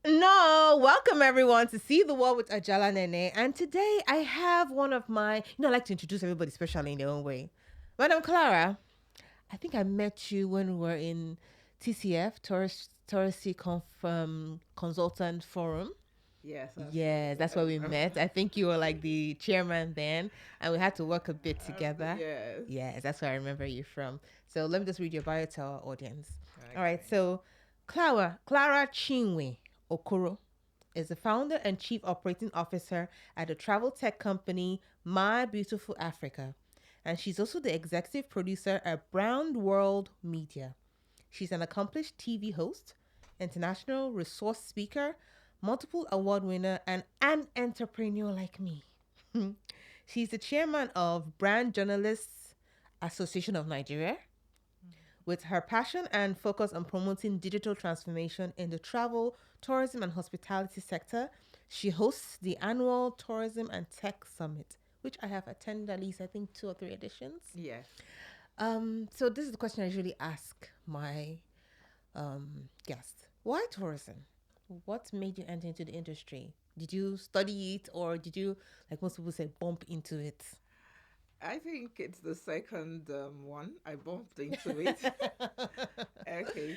No, welcome everyone to See the World with Ajala Nene. And today I have one of my, I like to introduce everybody specially in their own way. Madam Clara, I think I met you when we were in TCF, Touristy Consultant Forum. Yes, Yes, absolutely. that's I where we remember. met. I think you were like the chairman then, and we had to work a bit together. Yes. Yes, that's where I remember you from. So let me just read your bio to our audience. All right, Okay. so Clara Chinwe Okoro is the founder and chief operating officer at the travel tech company My Beautiful Africa. And she's also the executive producer at Brandworld Media. She's an accomplished TV host, international resource speaker, multiple award winner, and an entrepreneur like me. She's the chairman of Brand Journalists Association of Nigeria. With her passion and focus on promoting digital transformation in the travel, tourism, and hospitality sector, she hosts the annual Tourism and Tech Summit, which I have attended at least, I think, 2 or 3 editions. Yes. So this is the question I usually ask my guests. Why tourism? What made you enter into the industry? Did you study it or did you, like most people say, bump into it? I think it's the second one. I bumped into it. Okay.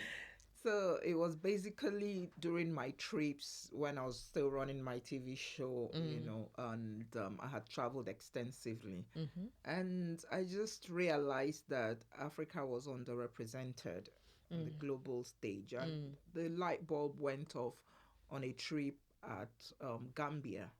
So it was basically during my trips when I was still running my TV show, and I had traveled extensively. Mm-hmm. And I just realized that Africa was underrepresented on the global stage. And the light bulb went off on a trip at Gambia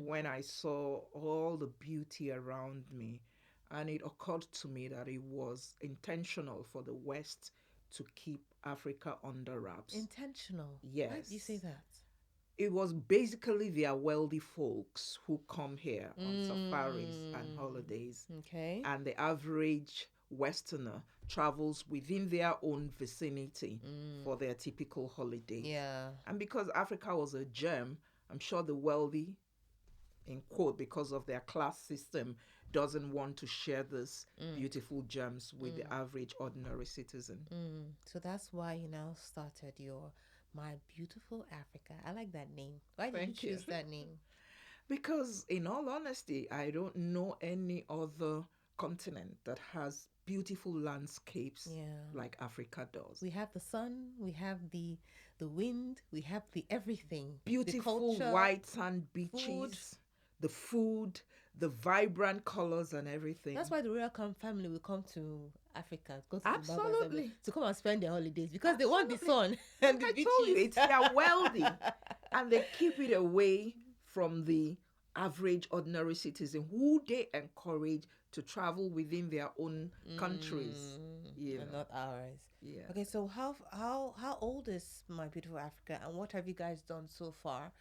when I saw all the beauty around me. And it occurred to me that it was intentional for the West to keep Africa under wraps. Intentional. Why do you say Yes. that? It was basically their wealthy folks who come here on safaris and holidays, Okay. and the average Westerner travels within their own vicinity for their typical holiday. Yeah. And because Africa was a gem, I'm sure the wealthy, in quote, because of their class system, doesn't want to share this beautiful gems with the average ordinary citizen. So that's why you now started your My Beautiful Africa. I like that name. Why did you Thank you. choose that name? Because, in all honesty, I don't know any other continent that has beautiful landscapes Yeah. like Africa does. We have the sun, we have the wind, we have the everything. The Beautiful culture, white sand food. beaches, the food, the vibrant colors, and everything. That's why the royal family will come to Africa, go to Zimbabwe and Absolutely. to come and spend their holidays because they want the Absolutely. sun and Like the I beaches. told you, it's they're wealthy and they keep it away from the average ordinary citizen who they encourage to travel within their own countries. And not ours. Yeah. Okay, so how old is My Beautiful Africa, and what have you guys done so far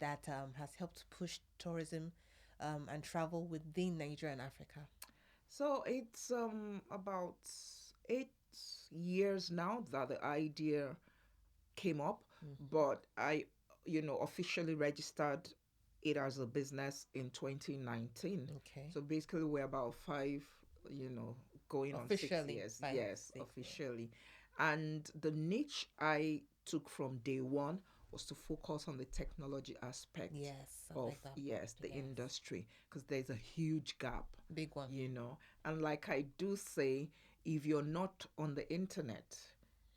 that has helped push tourism and travel within Nigeria and Africa? So it's about 8 years now that the idea came up, but I, officially registered it as a business in 2019. Okay, So basically, we're about five, going on six officially years. 5, Yes, 6 years. officially. And the niche I took from day one was to focus on the technology aspect Yes, I of, like that part. yes, the Yes, industry, because there's a huge gap, big one. and like I do say, if you're not on the internet,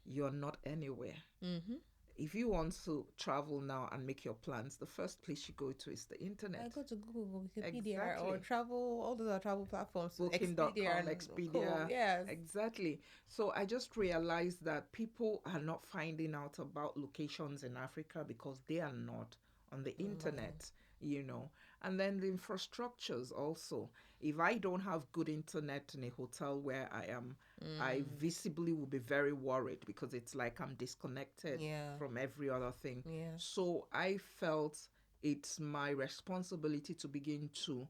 you're not anywhere. Mm-hmm. If you want to travel now and make your plans, the first place you go to is the I internet. go to Google, Wikipedia, or Exactly. travel. All those are travel platforms. Expedia Booking.com, and Co. Expedia. Yes. Exactly. So I just realized that people are not finding out about locations in Africa because they are not on the Online. internet, you know. And then the infrastructures also. If I don't have good internet in a hotel where I am, I visibly will be very worried because it's like I'm disconnected Yeah. from every other thing. Yeah. So I felt it's my responsibility to begin to,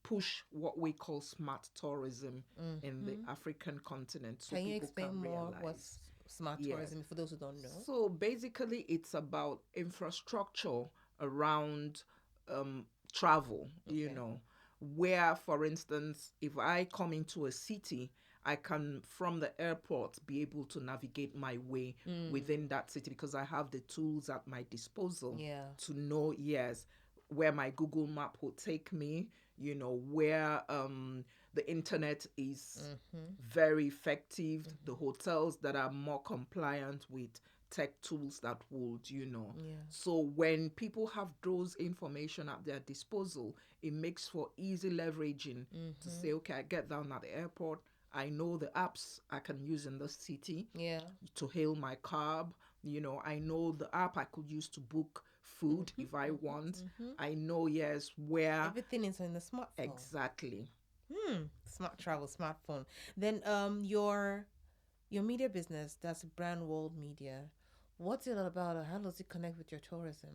push what we call smart tourism in the African continent so Can you people explain can more realize. what's smart Yes. tourism for those who don't know? So basically, it's about infrastructure around travel, Okay. where, for instance, if I come into a city, I can, from the airport, be able to navigate my way within that city because I have the tools at my disposal Yeah. to know, yes, where my Google map will take me, where the internet is very effective, the hotels that are more compliant with tech tools that would, Yeah. So when people have those information at their disposal, it makes for easy leveraging to say, okay, I get down at the airport, I know the apps I can use in the city Yeah. to hail my cab. I know the app I could use to book food if I want. I know, yes, where. Everything is in the smartphone. Exactly. Smart travel, smartphone. Then your media business, that's Brandworld Media. What's it all about? Or how does it connect with your tourism?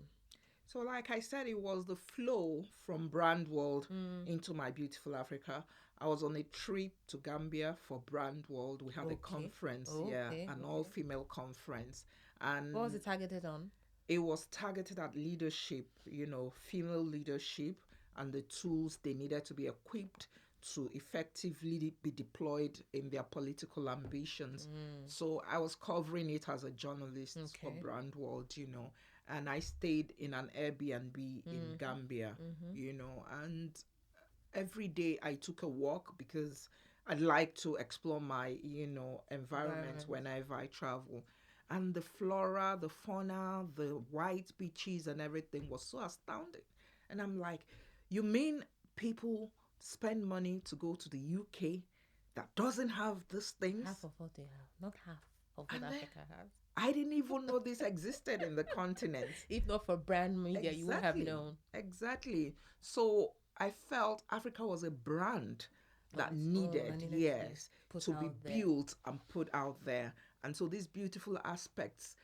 So, like I said, it was the flow from Brandworld into My Beautiful Africa. I was on a trip to Gambia for Brandworld. We had a conference, an all-female conference. And what was it targeted on? It was targeted at leadership, female leadership, and the tools they needed to be equipped to effectively be deployed in their political ambitions. So I was covering it as a journalist for Brandworld, and I stayed in an Airbnb in Gambia, and every day I took a walk because I'd like to explore my, environment whenever I travel. And the flora, the fauna, the white beaches and everything was so astounding. And I'm like, you mean people spend money to go to the UK that doesn't have these things? Half of what they have, not half of what Africa has. I didn't even know this existed in the continent. If not for brand media, you would have known. Exactly. So I felt Africa was a brand that needed to be built and put out there. And so these beautiful aspects,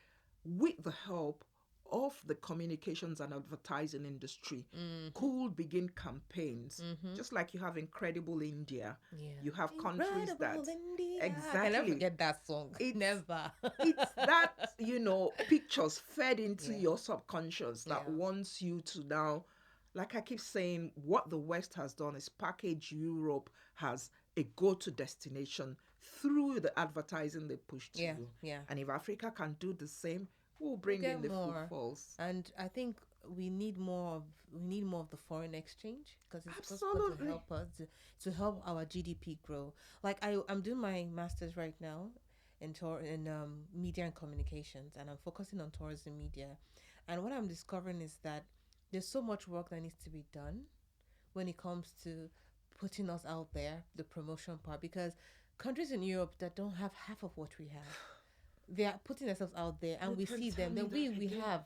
with the help of the communications and advertising industry, could begin campaigns. Just like you have Incredible India. Yeah. You have countries that... India. Exactly. I never forget that song. Never. It's that, pictures fed into your subconscious that wants you to now... Like I keep saying, what the West has done is package Europe as a go-to destination through the advertising they push to you. Yeah. And if Africa can do the same, we'll bring in the footfalls. And I think we need more of the foreign exchange because it's supposed to help us to help our GDP grow. Like I'm doing my master's right now in media and communications, and I'm focusing on tourism media. And what I'm discovering is that there's so much work that needs to be done when it comes to putting us out there, the promotion part, because countries in Europe that don't have half of what we have, they are putting themselves out there and we see them. Then we have,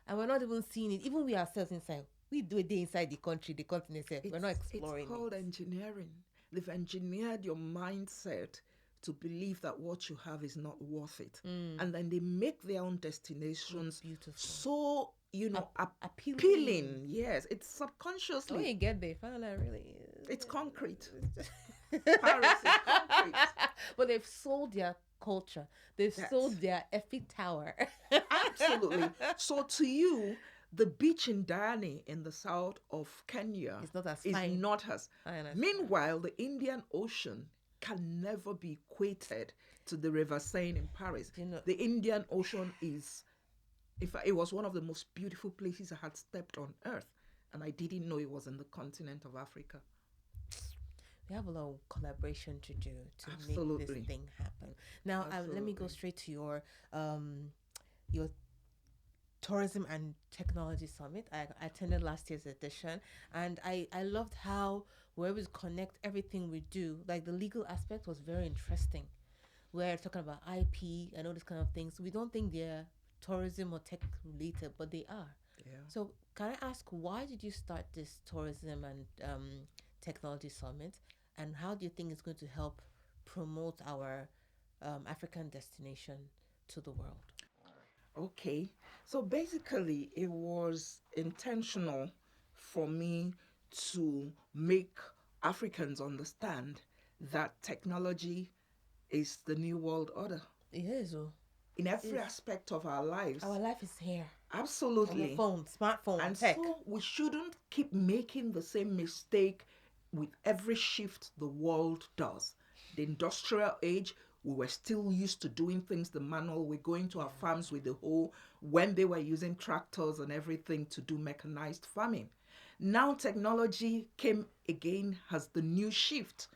and we're not even seeing it. Even we ourselves inside, we do a day inside the country, the continent itself. We're not exploring. It's called engineering. They've engineered your mindset to believe that what you have is not worth it. And then they make their own destinations so, appealing. Yes, it's subconsciously. When you get there, find out really... It's concrete. Paris is concrete. But they've sold their culture. They've sold their Eiffel Tower. Absolutely. So to you, the beach in Diani in the south of Kenya is not as fine. Meanwhile, fine. the Indian Ocean can never be equated to the River Seine in Paris. The Indian Ocean is, it was one of the most beautiful places I had stepped on earth, and I didn't know it was in the continent of Africa. We have a lot of collaboration to do to make this thing happen. Now, let me go straight to your Tourism and Technology Summit. I attended last year's edition, and I loved how we're able to connect everything we do. Like the legal aspect was very interesting. We're talking about IP and all these kind of things. We don't think they're tourism or tech related, but they are. Yeah. So can I ask, why did you start this Tourism and Technology Summit, and how do you think it's going to help promote our African destination to the world? Okay, so basically it was intentional for me to make Africans understand that technology is the new world order. It is. In every aspect of our lives. Our life is here. Absolutely. On the phone, smartphone, and tech. So we shouldn't keep making the same mistake with every shift the world does. the industrial age, we were still used to doing things the manual. We're going to our farms with the hoe when they were using tractors and everything to do mechanized farming. Now technology came again as the new shift,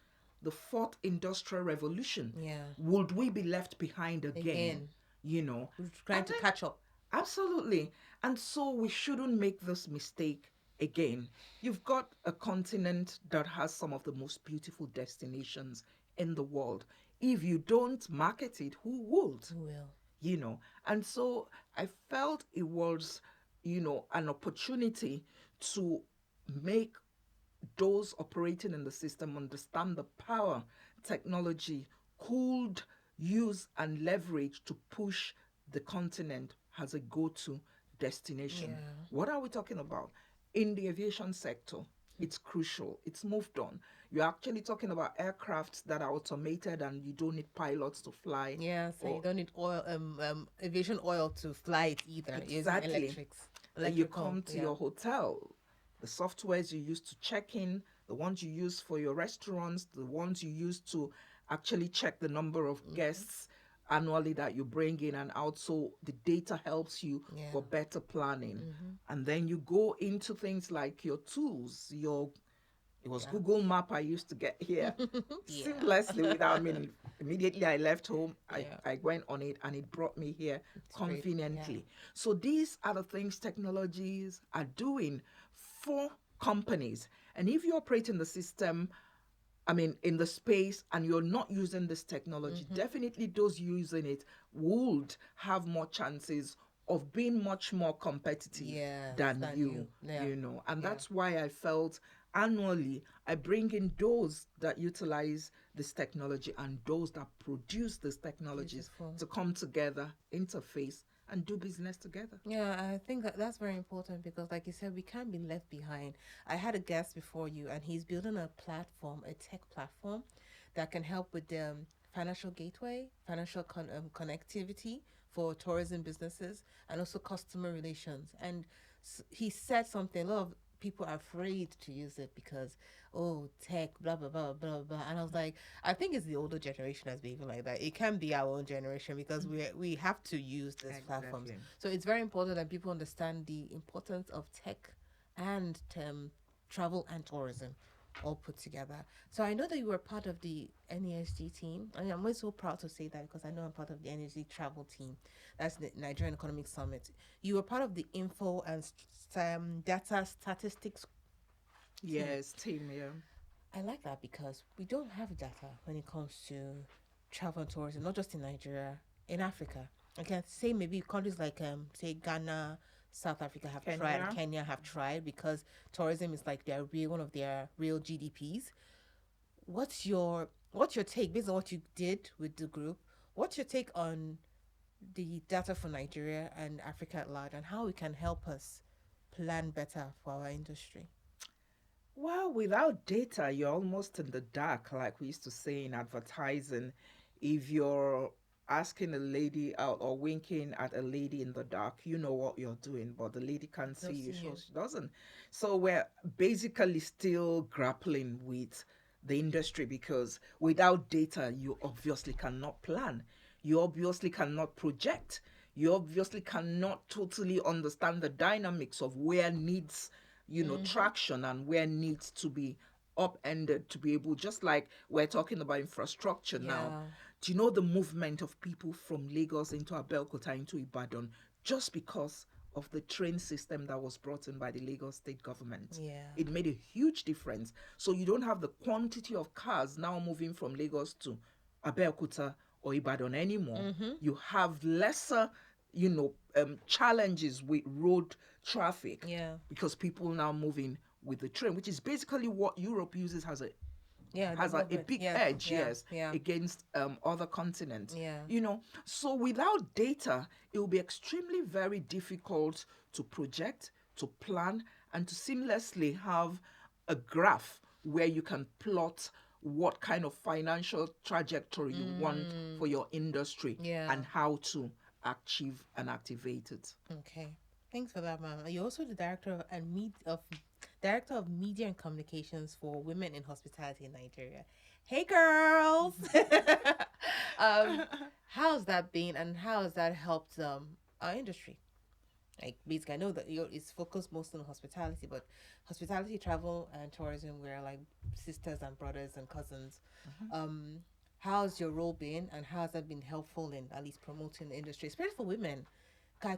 the fourth industrial revolution. Yeah. Would we be left behind again? You know, we're trying to catch up. Absolutely. And so we shouldn't make this mistake again. You've got a continent that has some of the most beautiful destinations in the world. If you don't market it, who would? Who will? You know, and so I felt it was, an opportunity to make those operating in the system understand the power technology could use and leverage to push the continent as a go-to destination. Yeah. What are we talking about? In the aviation sector, it's crucial. It's moved on. You're actually talking about aircrafts that are automated and you don't need pilots to fly. Yeah, so you don't need oil, aviation oil to fly it either. Exactly. Using electrics. Then you come to your hotel, the softwares you use to check in, the ones you use for your restaurants, the ones you use to actually check the number of guests annually that you bring in and out. So the data helps you for better planning. And then you go into things like your tools, it was Google Map I used to get here seamlessly without immediately I left home, I went on it and it brought me here conveniently. So these are the things technologies are doing for companies. And if you operate in the system, in the space, and you're not using this technology, definitely those using it would have more chances of being much more competitive than you. And that's why I felt annually I bring in those that utilize this technology and those that produce these technologies to come together, interface, and do business together. Yeah, I think that's very important because, like you said, we can't be left behind. I had a guest before you, and he's building a platform, a tech platform, that can help with the financial gateway, financial connectivity for tourism businesses, and also customer relations. And he said something. A lot of people are afraid to use it because, oh, tech, blah blah blah blah blah. And I was like, I think it's the older generation that's behaving like that. It can be our own generation because we have to use these platforms. So it's very important that people understand the importance of tech and travel and tourism all put together. So I know that you were part of the NESG team. I mean, I'm always so proud to say that because I know I'm part of the NESG travel team. That's the Nigerian Economic Summit. You were part of the info and data statistics team. Yes, team, yeah. I like that because we don't have data when it comes to travel and tourism, not just in Nigeria, in Africa. I can say maybe countries like say Ghana, South Africa have tried, Kenya have tried because tourism is like one of their real GDPs. What's your take based on what you did with the group? What's your take on the data for Nigeria and Africa at large and how it can help us plan better for our industry? Well, without data, you're almost in the dark, like we used to say in advertising. If you're asking a lady out or winking at a lady in the dark, you know what you're doing, but the lady can't see you, so she doesn't. So we're basically still grappling with the industry because without data, you obviously cannot plan. You obviously cannot project. You obviously cannot totally understand the dynamics of where needs traction and where needs to be upended to be able, just like we're talking about infrastructure now. Do you know the movement of people from Lagos into Abeokuta, into Ibadan, just because of the train system that was brought in by the Lagos state government? It made a huge difference. So you don't have the quantity of cars now moving from Lagos to Abeokuta or Ibadan anymore. You have lesser challenges with road traffic because people now moving with the train, which is basically what Europe uses as a big edge against other continents. So without data, it will be extremely very difficult to project, to plan, and to seamlessly have a graph where you can plot what kind of financial trajectory you want for your industry and how to achieve and activate it. Okay. Thanks for that, ma'am. You're also the director of media and communications for women in hospitality in Nigeria. Hey, girls. um, how's that been, and how has that helped our industry? Like, basically, I know that it's focused mostly on hospitality, but hospitality, travel, and tourism, we're like sisters and brothers and cousins. Mhm. Um, how's your role been, and how has that been helpful in at least promoting the industry, especially for women? 'Cause I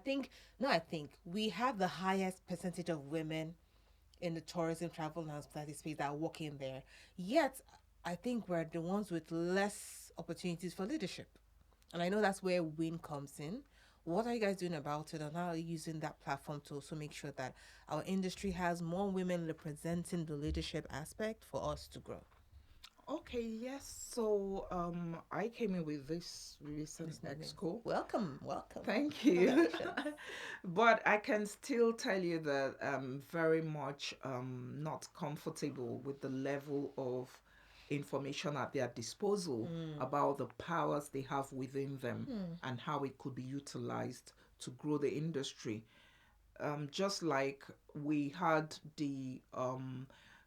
think we have the highest percentage of women in the tourism, travel, and hospitality space that work in there. Yet, I think we're the ones with less opportunities for leadership. And I know that's where WIN comes in. What are you guys doing about it, and how are you using that platform to also make sure that our industry has more women representing the leadership aspect for us to grow? Okay, yes. So I came in with this recent This movement. exco. Welcome, welcome. Thank you. Congratulations. But I can still tell you that I'm very much not comfortable with the level of information at their disposal Mm. about the powers they have within them Hmm. and how it could be utilized to grow the industry. Just like we had the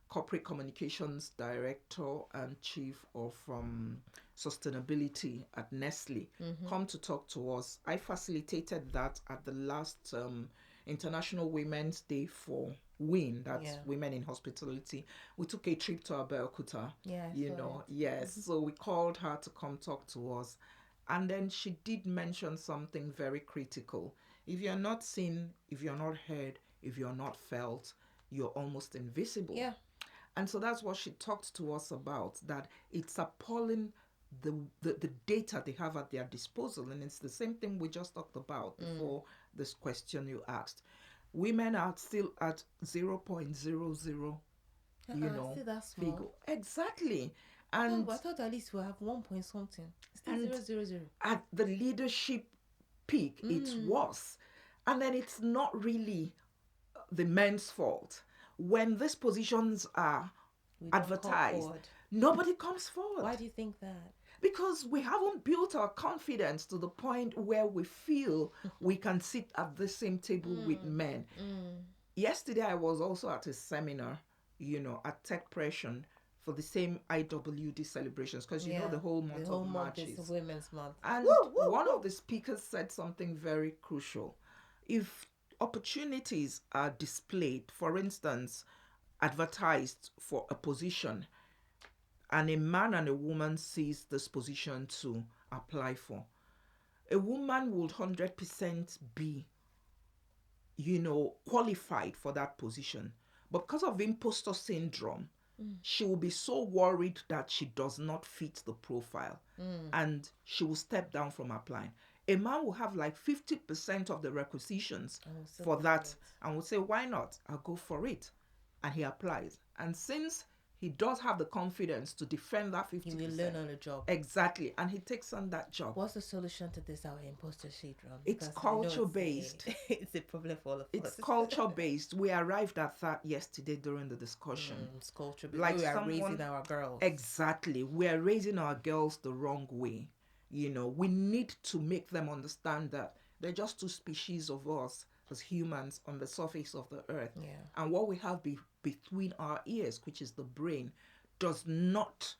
corporate communications director and chief of sustainability at Nestle Mm-hmm. come to talk to us. I facilitated that at the last International Women's Day for WIN, that's Yeah. Women in Hospitality. We took a trip to Abeokuta, Yeah, I you saw know, it. yes. Mm-hmm. So we called her to come talk to us. And then she did mention something very critical. If you're not seen, if you're not heard, if you're not felt, you're almost invisible. Yeah. And so that's what she talked to us about, that it's appalling the data they have at their disposal. And it's the same thing we just talked about Mm. before this question you asked. Women are still at 0.00, Still that figure. small. Exactly. Oh, And I thought at least we'll have 1 point something. Still and 000. at the leadership peak, it's Mm. worse. And then it's not really the men's fault. When these positions are We don't call advertised, forward. nobody comes forward Why do you think that? because we haven't built our confidence to the point where we feel we can sit at the same table with Mm. men. Mm. Yesterday, I was also at a seminar, at Tech Pression for the same IWD celebrations because Yeah. the whole The month of whole month March is is. Women's Month. And Woo, woo, one of woo. the speakers said something very crucial. If opportunities are displayed, for instance, advertised for a position, and a man and a woman sees this position to apply for, a woman would 100% be, qualified for that position. But because of imposter syndrome, Mm. she will be so worried that she does not fit the profile Mm. and she will step down from applying. A man will have like 50% of the requisitions I will still for go for that it. and will say, why not? I'll go for it. And he applies. And since he does have the confidence to defend that He will 50%, learn on the job. exactly, and he takes on that job. What's the solution to this our imposter syndrome? It's Because I know culture based. it's a problem for all of It's us. culture based. We arrived at that yesterday during the discussion. It's culture based. Like We are raising someone, our girls. exactly, we're raising our girls the wrong way. We need to make them understand that they're just two species of us as humans on the surface of the earth. Yeah. And what we have between our ears, which is the brain, does not,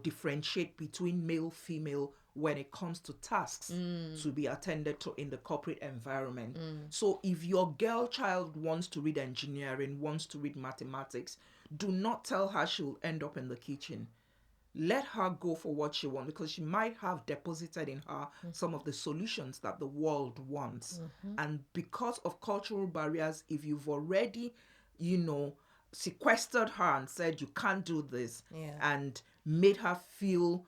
differentiate between male, female when it comes to tasks to be attended to in the corporate environment. So if your girl child wants to read engineering, wants to read mathematics, do not tell her she'll end up in the kitchen. Let her go for what she wants because she might have deposited in her some of the solutions that the world wants. And because of cultural barriers, if you've already, you know, sequestered her and said you can't do this, Yeah. and made her feel,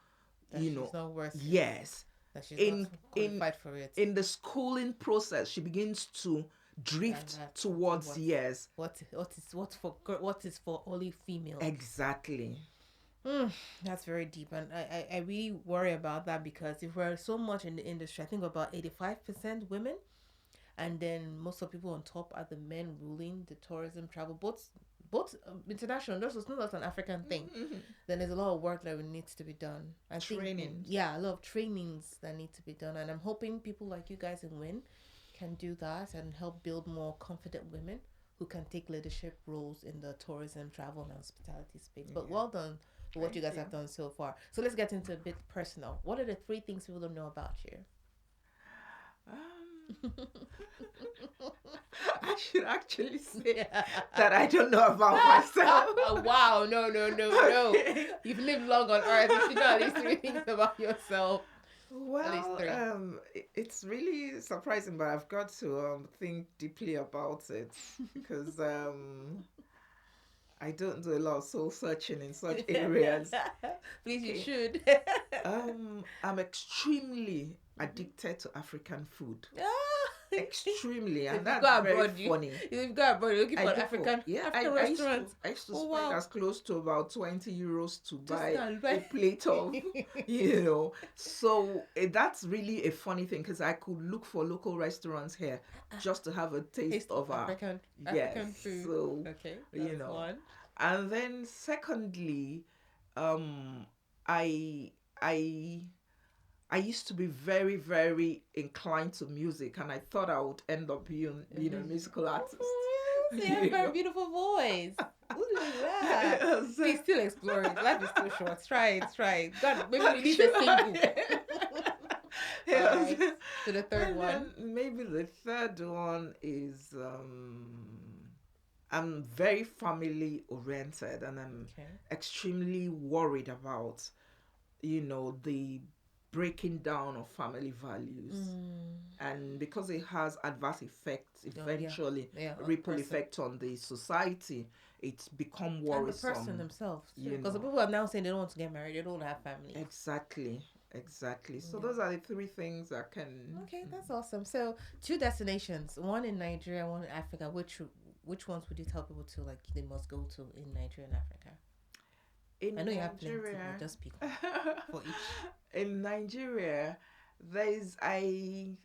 That she's not worth it. yes, That she's in not qualified for it. in the schooling process, she begins to drift towards yes. What is for only females. Exactly. That's very deep, and I really worry about that because if we're so much in the industry, I think about 85% women, and then most of the people on top are the men ruling the tourism travel, both international. This is not just an African thing. Then there's a lot of work that needs to be done. Trainings. Yeah, a lot of trainings that need to be done, and I'm hoping people like you guys in WIN can do that and help build more confident women who can take leadership roles in the tourism, travel, and hospitality space. But well done for what you guys have done so far. So let's get into a bit personal. What are the 3 things people don't know about you? I should actually say that I don't know about myself. Wow, no. Okay. You've lived long on earth. You should know at least 3 things about yourself. Well, it's really surprising, but I've got to think deeply about it because I don't do a lot of soul searching in such areas. Please, you should. I'm extremely addicted to African food. Extremely, and that's very funny. You've got abroad, you're looking for African restaurants. I used to spend as close to about 20 euros to buy a plate of, So that's really a funny thing because I could look for local restaurants here just to have a taste of African food. So, okay, that's one. And then secondly, I used to be very, very inclined to music, and I thought I would end up being, a musical artist. You have a very beautiful voice. Please still explore it. Life is still short. Try it. God, maybe we need a single. Right. So the third one. Maybe the third one is I'm very family oriented, and I'm extremely worried about, the breaking down of family values, and because it has adverse effects eventually, ripple effect on the society, it's become worrisome. And the person themselves, because the people are now saying they don't want to get married, they don't want to have family. Exactly. So those are the 3 things I can. Okay, that's awesome. So 2 destinations, one in Nigeria, one in Africa. Which ones would you tell people to they must go to in Nigeria and Africa? I know you have plenty, but just pick for each. In Nigeria, there's I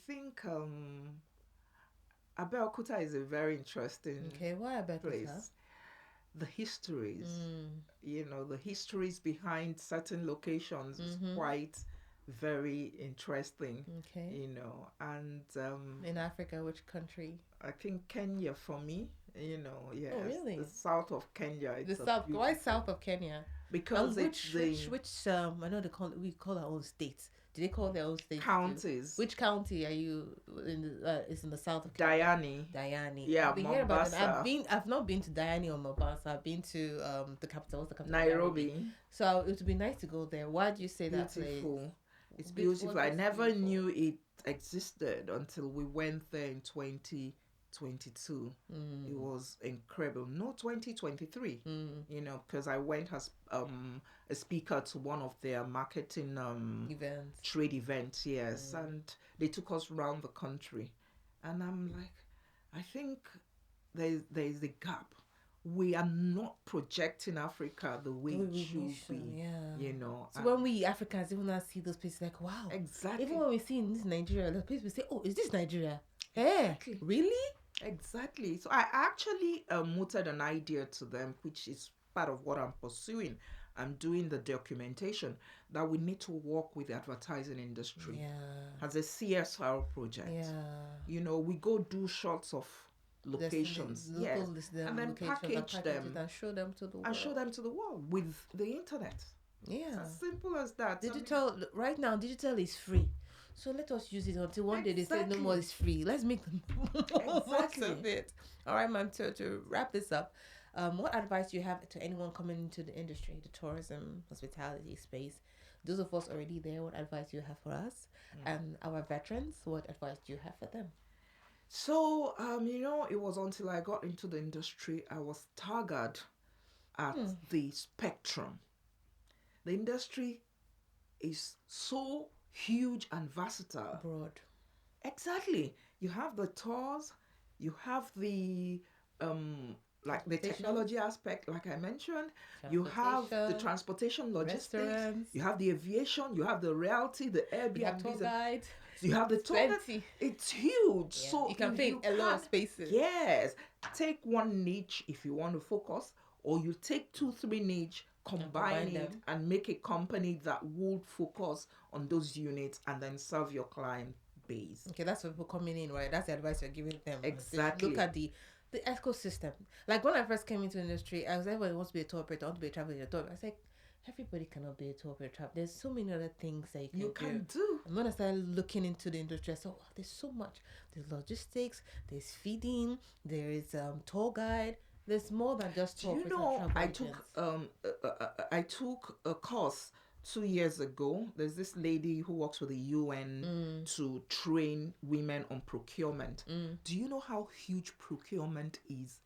think Abeokuta is a very interesting why Abeokuta? place. The histories, the histories behind certain locations is quite very interesting. And in Africa, which country? I think Kenya for me. Oh, really? The south of Kenya. Why south of Kenya? Because which I know we call our own states. Do they call their own states? Counties. Which county are you in? Is in the south of Kenya? Diani. Yeah, Mombasa. I've not been to Diani or Mombasa. I've been to the capital. What's the capital? Nairobi. So it would be nice to go there. Why do you say that place? It's beautiful. I never knew it existed until we went there in 2022. It was incredible. No, 2023. Because I went as a speaker to one of their marketing trade events. Yes, and they took us around the country, and I'm like, I think there's a gap. We are not projecting Africa the way it should be. So when we Africans even now see those places, like, wow, exactly. Even when we see in this Nigeria, the place we say, oh, is this Nigeria? Exactly. Really? Exactly. So I actually mooted an idea to them, which is part of what I'm pursuing. I'm doing the documentation that we need to work with the advertising industry as a CSR project. We go do shots of locations, and then package them and show them to the world. With the internet. It's as simple as that. Right now, digital is free. So let us use it until one day they say no more is free. Let's make the most of it. All right, ma'am, to wrap this up, what advice do you have to anyone coming into the industry, the tourism, hospitality space? Those of us already there, what advice do you have for us? And our veterans, what advice do you have for them? So, it was until I got into the industry, I was staggered at the spectrum. The industry is so huge and versatile. Broad. Exactly. You have the tours, you have the the technology aspect, like I mentioned, you have the transportation logistics, restaurants. You have the aviation, you have the realty, the Airbnb. You have the tour guide. It's huge. Yeah. So you can play in a lot of spaces. Yes. Take one niche if you want to focus, or you take 2-3 niche, combine it and make a company that would focus on those units and then serve your client base. Okay, that's for people coming in, right? That's the advice you're giving them. Exactly. Look at the ecosystem. Like when I first came into the industry, I was everybody wants to be a tour operator, I want to be a travel agent. I was like, everybody cannot be a tour operator. There's so many other things that you can do. And when I started looking into the industry, I said, oh, there's so much. There's logistics, there's feeding, there is tour guide. There's more than just tour operator. I took a course 2 years ago. There's this lady who works with the UN to train women on procurement. Do you know how huge procurement is?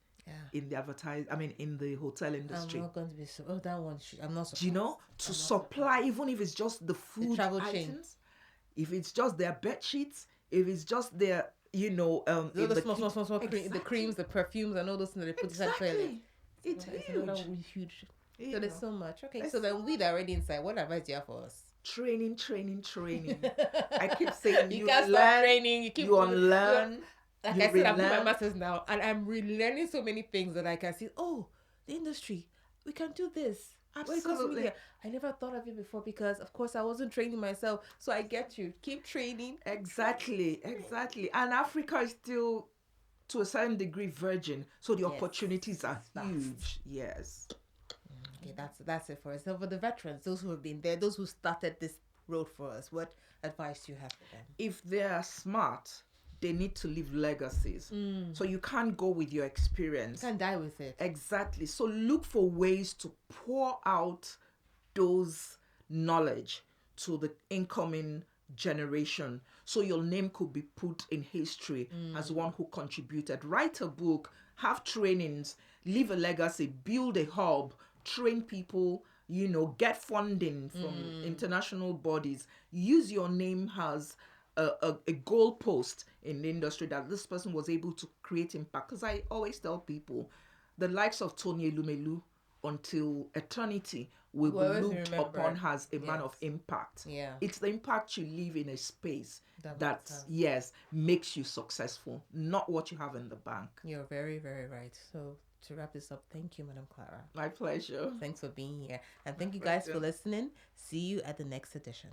In the in the hotel industry? I'm not going to be so. Oh, that one. I'm not surprised. Do you know, to supply, even if it's just the food, the travel items, chain. If it's just their bed sheets, if it's just their, the small exactly. The creams, the perfumes, and all those things that they put inside the toilet. It's another huge. So there's so much. Okay, so then we're already inside. What advice do you have for us? Training. I keep saying you can't stop training. You unlearn. Like I said, I'm doing my masters now, and I'm relearning so many things that I can see. Oh, the industry, we can do this. Absolutely. I never thought of it before because, of course, I wasn't training myself. So I get you. Keep training. Exactly. And Africa is still, to a certain degree, virgin. So the opportunities are huge. Yes. Okay, that's it for us. So for the veterans, those who have been there, those who started this road for us, what advice do you have for them? If they're smart, they need to leave legacies. So you can't go with your experience. You can't die with it. Exactly. So look for ways to pour out those knowledge to the incoming generation. So your name could be put in history as one who contributed. Write a book, have trainings, leave a legacy, build a hub, train people, get funding from international bodies. Use your name as a goalpost in the industry that this person was able to create impact. Because I always tell people, the likes of Tony Elumelu until eternity will be looked upon as a man of impact. Yeah. It's the impact you leave in a space that makes you successful, not what you have in the bank. You're very, very right. So to wrap this up, thank you, Madam Clara. My pleasure. Thanks for being here. And thank you guys for listening. See you at the next edition.